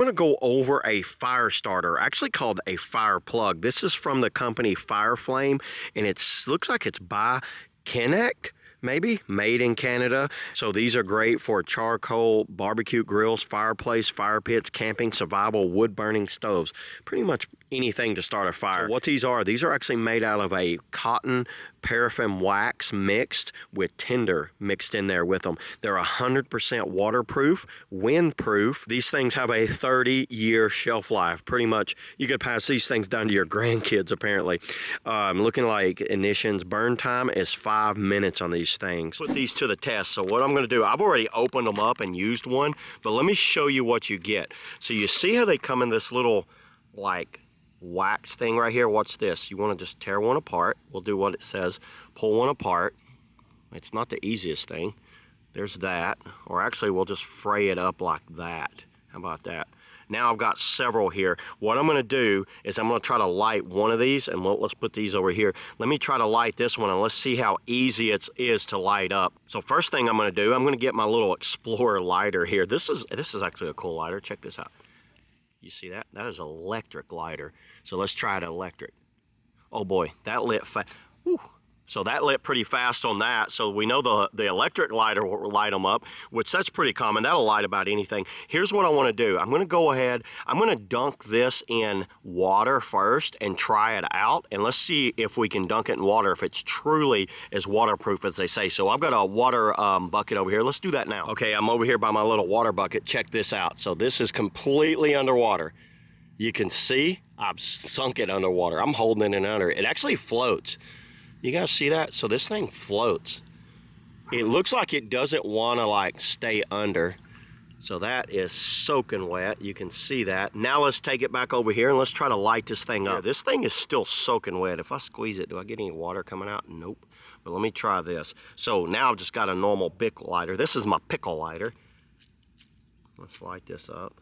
I'm going to go over a fire starter, actually called a fire plug. This is from the company FireFlame, and it looks like it's by Connect, maybe, made in Canada. So these are great for charcoal, barbecue grills, fireplace, fire pits, camping, survival, wood burning stoves. Pretty much anything to start a fire. So what these are actually made out of a cotton paraffin wax mixed with tinder mixed in there with them. They're 100% waterproof, windproof. These things have a 30-year shelf life. Pretty much you could pass these things down to your grandkids apparently. Looking like ignition's burn time is 5 minutes on these things. Put these to the test. So what I'm going to do, I've already opened them up and used one, but let me show you what you get. So you see how they come in this little like wax thing right here. Watch this. You want to just tear one apart. We'll do what it says. Pull one apart. It's not the easiest thing. There's that. Or actually we'll just fray it up like that. How about that? Now I've got several here. What I'm going to do is I'm going to try to light one of these, and let's put these over here. Let me try to light this one, and let's see how easy it is to light up. So first thing I'm going to do, I'm going to get my little Explorer lighter here. This is actually a cool lighter. Check this out. You see that? That is an electric lighter. So let's try it electric. Oh boy, that lit fast. So that lit pretty fast on that. So we know the electric lighter will light them up, which that's pretty common. That'll light about anything. Here's what I want to do. I'm going to go ahead. I'm going to dunk this in water first and try it out. And let's see if we can dunk it in water, if it's truly as waterproof as they say. So I've got a water bucket over here. Let's do that now. Okay, I'm over here by my little water bucket. Check this out. So this is completely underwater. You can see I've sunk it underwater. I'm holding it under. It actually floats. You guys see that? So this thing floats. It looks like it doesn't want to like stay under. So that is soaking wet. You can see that. Now let's take it back over here and let's try to light this thing up. This thing is still soaking wet. If I squeeze it, do I get any water coming out? Nope. But let me try this. So now I've just got a normal Bic lighter. This is my pickle lighter. Let's light this up.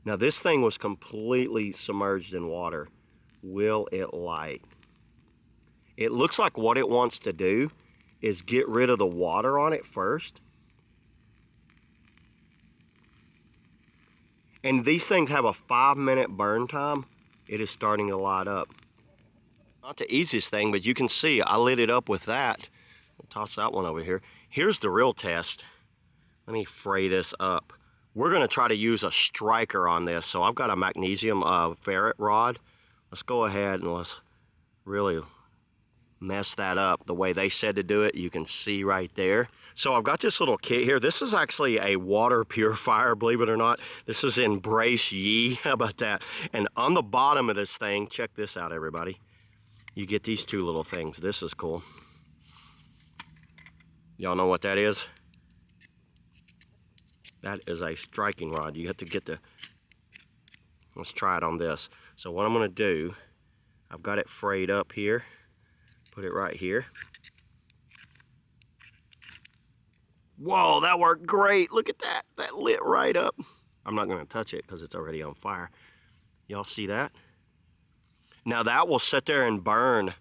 Now this thing was completely submerged in water. Will it light? It looks like what it wants to do is get rid of the water on it first. And these things have a 5-minute burn time. It is starting to light up. Not the easiest thing, but you can see I lit it up with that. I'll toss that one over here. Here's the real test. Let me fray this up. We're going to try to use a striker on this. So I've got a magnesium ferret rod. Let's go ahead and let's really mess that up the way they said to do it. You can see right there. So I've got this little kit here. This is actually a water purifier, believe it or not. This is Embrace Ye. How about that? And on the bottom of this thing, check this out, everybody. You get these two little things. This is cool. Y'all know what that is? That is a striking rod. You have to get the... Let's try it on this. So what I'm going to do, I've got it frayed up here. Put it right here. Whoa, that worked great. Look at that. That lit right up. I'm not going to touch it because it's already on fire. Y'all see that? Now that will sit there and burn.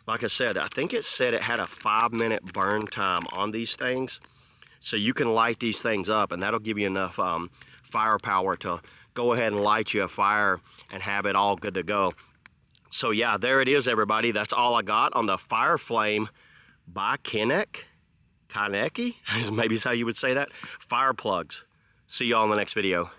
Like I said, I think it said it had a 5-minute burn time on these things. So you can light these things up, and that'll give you enough firepower to go ahead and light you a fire and have it all good to go. So yeah, there it is, everybody. That's all I got on the FireFlame by Kaneki, maybe is how you would say that, fire plugs. See y'all in the next video.